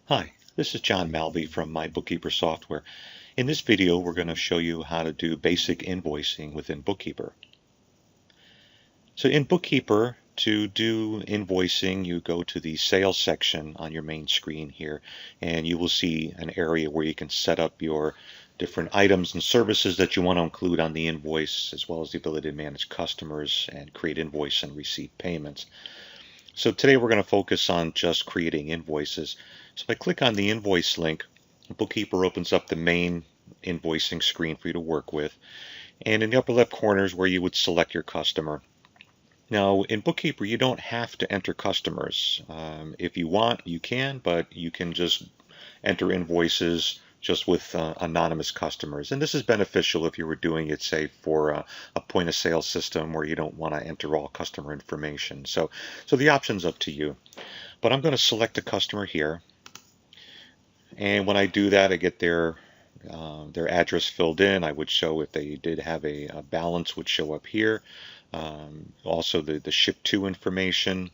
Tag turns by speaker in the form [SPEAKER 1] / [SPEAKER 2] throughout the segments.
[SPEAKER 1] Hi, this is John Malby from my Bookkeeper software. In this video, we're going to show you how to do basic invoicing within Bookkeeper. So in Bookkeeper, to do invoicing, you go to the sales section on your main screen here, and you will see an area where you can set up your different items and services that you want to include on the invoice, as well as the ability to manage customers and create invoice and receive payments. So today we're going to focus on just creating invoices. So if I click on the invoice link, Bookkeeper opens up the main invoicing screen for you to work with. And in the upper left corner is where you would select your customer. Now in Bookkeeper, you don't have to enter customers. If you want, you can, but you can just enter invoices just with anonymous customers. And this is beneficial if you were doing it, say, for a point of sale system where you don't want to enter all customer information. So the option's up to you. But I'm going to select a customer here. And when I do that, I get their address filled in. I would show if they did have a balance would show up here. Also the ship to information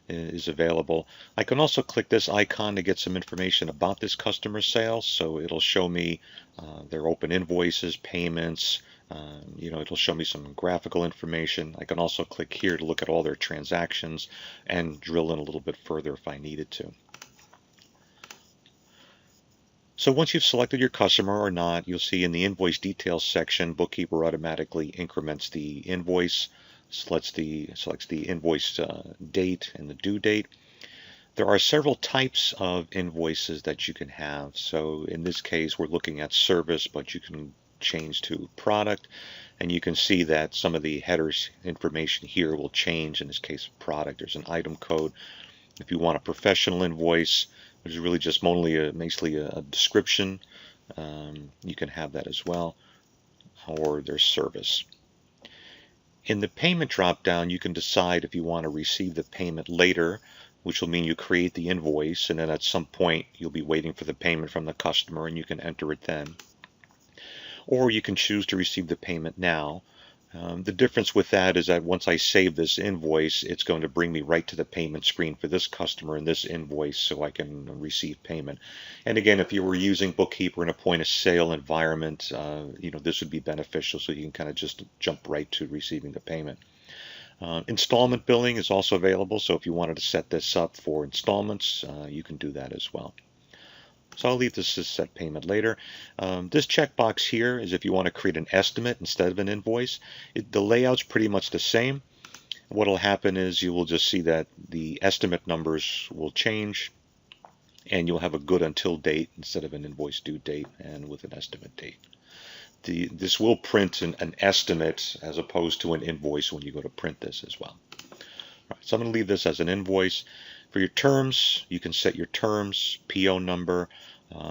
[SPEAKER 1] is available. I can also click this icon to get some information about this customer sales. So it'll show me their open invoices, payments, it'll show me some graphical information. I can also click here to look at all their transactions and drill in a little bit further if I needed to. So once you've selected your customer or not, you'll see in the invoice details section, Bookkeeper automatically increments the invoice, selects the invoice date and the due date. There are several types of invoices that you can have. So in this case, we're looking at service, but you can change to product, and you can see that some of the headers information here will change. In this case, product, there's an item code. If you want a professional invoice, which is really just basically a description, you can have that as well, or there's service. In the payment drop-down, you can decide if you want to receive the payment later, which will mean you create the invoice, and then at some point you'll be waiting for the payment from the customer, and you can enter it then. Or you can choose to receive the payment now. The difference with that is that once I save this invoice, it's going to bring me right to the payment screen for this customer and this invoice so I can receive payment. And again, if you were using Bookkeeper in a point of sale environment, this would be beneficial, so you can kind of just jump right to receiving the payment. Installment billing is also available, so if you wanted to set this up for installments, you can do that as well. So I'll leave this as set payment later. This checkbox here is if you want to create an estimate instead of an invoice. The layout's pretty much the same. What will happen is you will just see that the estimate numbers will change, and you'll have a good until date instead of an invoice due date and with an estimate date. This will print an estimate as opposed to an invoice when you go to print this as well. All right, so I'm going to leave this as an invoice. For your terms, you can set your terms, PO number.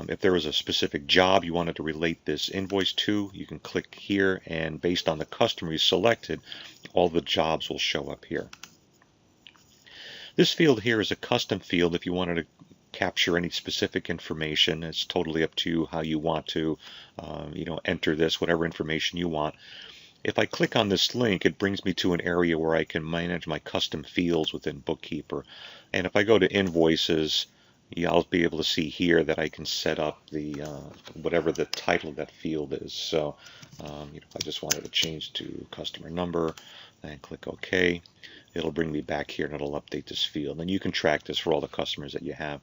[SPEAKER 1] If there was a specific job you wanted to relate this invoice to, you can click here, and based on the customer you selected, all the jobs will show up here. This field here is a custom field. If you wanted to capture any specific information, it's totally up to you how you want to enter this, whatever information you want. If I click on this link, it brings me to an area where I can manage my custom fields within Bookkeeper. And if I go to invoices, I'll be able to see here that I can set up the whatever the title of that field is. So if I just wanted to change to customer number and click OK, it'll bring me back here and it'll update this field. And you can track this for all the customers that you have.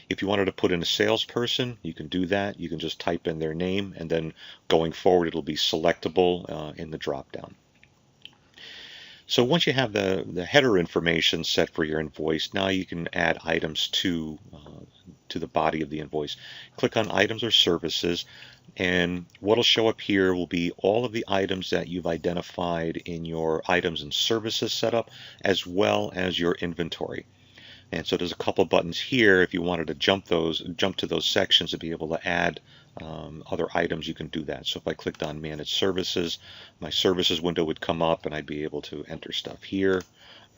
[SPEAKER 1] If you wanted to put in a salesperson, you can do that. You can just type in their name, and then going forward, it'll be selectable in the drop-down. So once you have the header information set for your invoice, now you can add items to the body of the invoice. Click on items or services, and what will show up here will be all of the items that you've identified in your items and services setup, as well as your inventory. And so there's a couple buttons here. If you wanted to jump to those sections to be able to add other items, you can do that. So if I clicked on Manage Services, my services window would come up, and I'd be able to enter stuff here.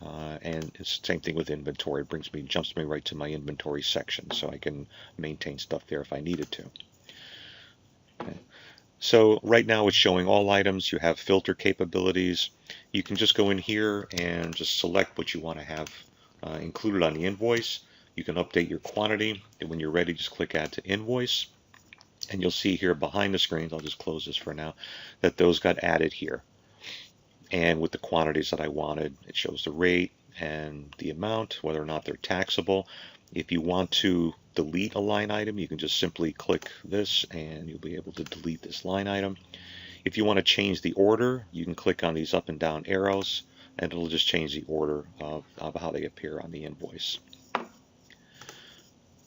[SPEAKER 1] And it's the same thing with inventory. It jumps me right to my inventory section, so I can maintain stuff there if I needed to. Okay. So right now it's showing all items. You have filter capabilities. You can just go in here and just select what you want to have included on the invoice. You can update your quantity, and when you're ready, just click Add to Invoice. And you'll see here behind the screens, I'll just close this for now, that those got added here. And with the quantities that I wanted, it shows the rate and the amount, whether or not they're taxable. If you want to delete a line item, you can just simply click this and you'll be able to delete this line item. If you want to change the order, you can click on these up and down arrows and it'll just change the order of how they appear on the invoice.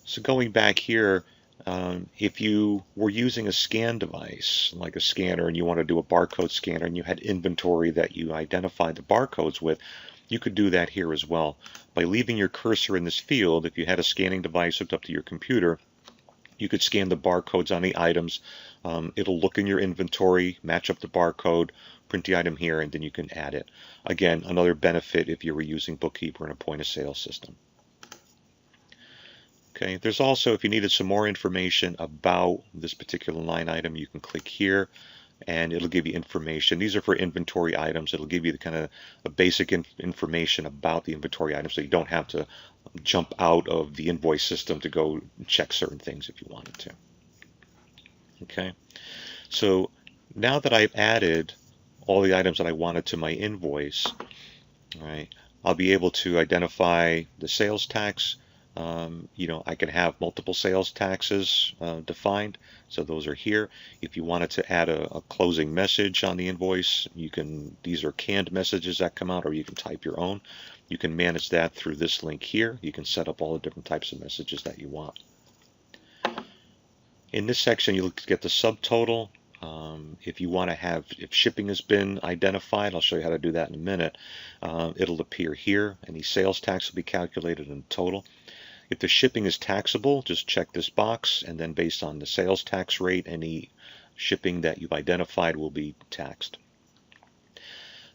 [SPEAKER 1] So going back here, if you were using a scan device, like a scanner, and you want to do a barcode scanner and you had inventory that you identified the barcodes with, you could do that here as well. By leaving your cursor in this field, if you had a scanning device hooked up to your computer, you could scan the barcodes on the items. It'll look in your inventory, match up the barcode, print the item here, and then you can add it. Again, another benefit if you were using Bookkeeper in a point-of-sale system. Okay, there's also, if you needed some more information about this particular line item, you can click here and it'll give you information. These are for inventory items. It'll give you the kind of a basic information about the inventory items, so you don't have to jump out of the invoice system to go check certain things if you wanted to. Okay, so now that I've added all the items that I wanted to my invoice, all right, I'll be able to identify the sales tax. I can have multiple sales taxes defined, so those are here. If you wanted to add a closing message on the invoice, you can. These are canned messages that come out, or you can type your own. You can manage that through this link here. You can set up all the different types of messages that you want. In this section, you'll get the subtotal. If you want to have, if shipping has been identified, I'll show you how to do that in a minute. It'll appear here, and the sales tax will be calculated in total. If the shipping is taxable, just check this box, and then based on the sales tax rate, any shipping that you've identified will be taxed.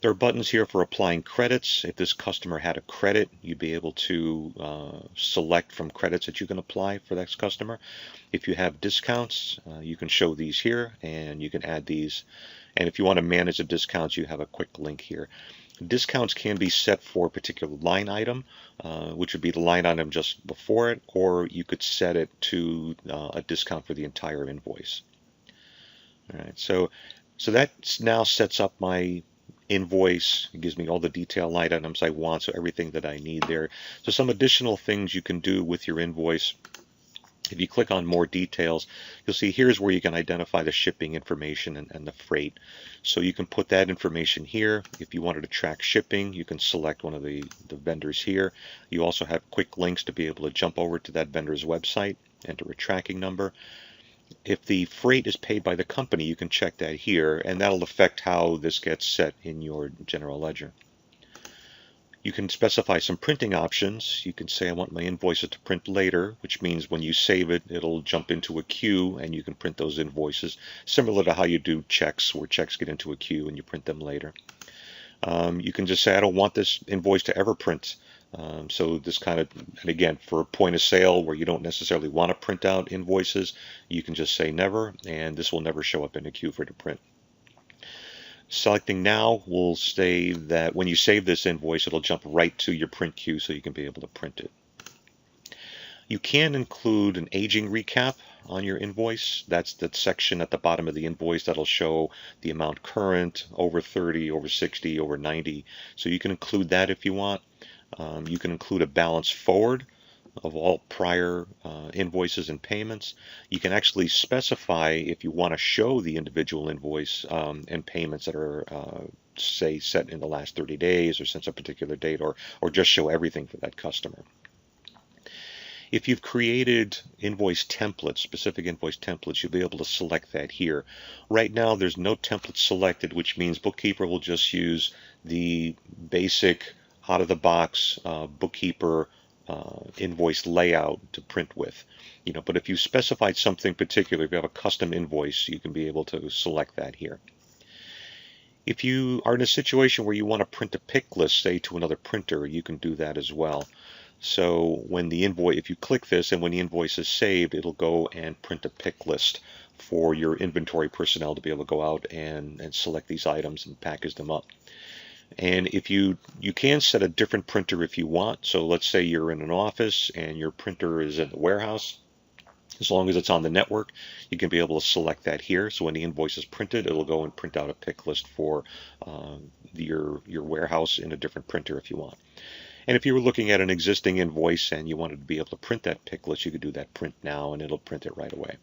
[SPEAKER 1] There are buttons here for applying credits. If this customer had a credit, you'd be able to select from credits that you can apply for that customer. If you have discounts, you can show these here, and you can add these. And if you want to manage the discounts, you have a quick link here. Discounts can be set for a particular line item, which would be the line item just before it, or you could set it to a discount for the entire invoice. All right, so that now sets up my invoice. It gives me all the detail line items I want, so everything that I need there. So some additional things you can do with your invoice. If you click on more details, you'll see here's where you can identify the shipping information and the freight. So you can put that information here. If you wanted to track shipping, you can select one of the vendors here. You also have quick links to be able to jump over to that vendor's website, enter a tracking number. If the freight is paid by the company, you can check that here, and that'll affect how this gets set in your general ledger. You can specify some printing options. You can say I want my invoices to print later, which means when you save it, it'll jump into a queue and you can print those invoices, similar to how you do checks, where checks get into a queue and you print them later. You can just say I don't want this invoice to ever print. So this kind of, and again, for a point of sale where you don't necessarily want to print out invoices, you can just say never, and this will never show up in a queue for it to print. Selecting now will say that when you save this invoice, it'll jump right to your print queue so you can be able to print it. You can include an aging recap on your invoice. That's the section at the bottom of the invoice that'll show the amount current, over 30, over 60, over 90. So you can include that if you want. You can include a balance forward of all prior invoices and payments. You can actually specify if you want to show the individual invoice and payments that are, say, set in the last 30 days or since a particular date, or just show everything for that customer. If you've created invoice templates, specific invoice templates, you'll be able to select that here. Right now, there's no template selected, which means Bookkeeper will just use the basic out-of-the-box Bookkeeper invoice layout to print with. But if you specified something particular, if you have a custom invoice, you can be able to select that here. If you are in a situation where you want to print a pick list, say, to another printer, you can do that as well. So when the invoice, if you click this and when the invoice is saved, it'll go and print a pick list for your inventory personnel to be able to go out and select these items and package them up. And if you can set a different printer if you want. So let's say you're in an office and your printer is in the warehouse. As long as it's on the network, you can be able to select that here. So when the invoice is printed, it'll go and print out a pick list for your warehouse in a different printer if you want. And if you were looking at an existing invoice and you wanted to be able to print that pick list, you could do that print now and it'll print it right away.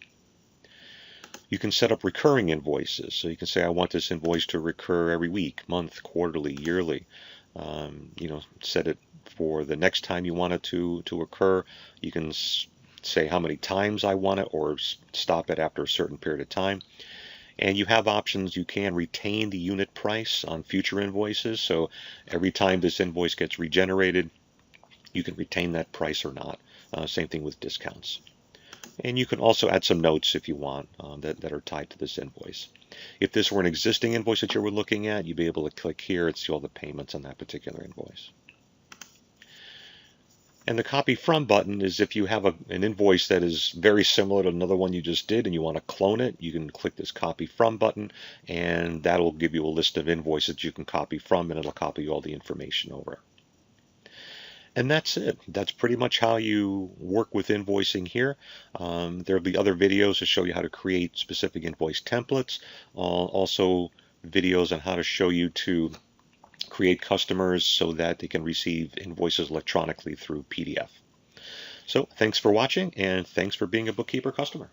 [SPEAKER 1] You can set up recurring invoices. So you can say, I want this invoice to recur every week, month, quarterly, yearly. Set it for the next time you want it to occur. You can say how many times I want it or stop it after a certain period of time. And you have options. You can retain the unit price on future invoices. So every time this invoice gets regenerated, you can retain that price or not. Same thing with discounts. And you can also add some notes if you want that are tied to this invoice. If this were an existing invoice that you were looking at, you'd be able to click here and see all the payments on that particular invoice. And the copy from button is if you have an invoice that is very similar to another one you just did and you want to clone it, you can click this copy from button and that'll give you a list of invoices you can copy from and it'll copy all the information over. And that's it. That's pretty much how you work with invoicing here. There'll be other videos to show you how to create specific invoice templates. Also videos on how to show you to create customers so that they can receive invoices electronically through PDF. So thanks for watching and thanks for being a Bookkeeper customer.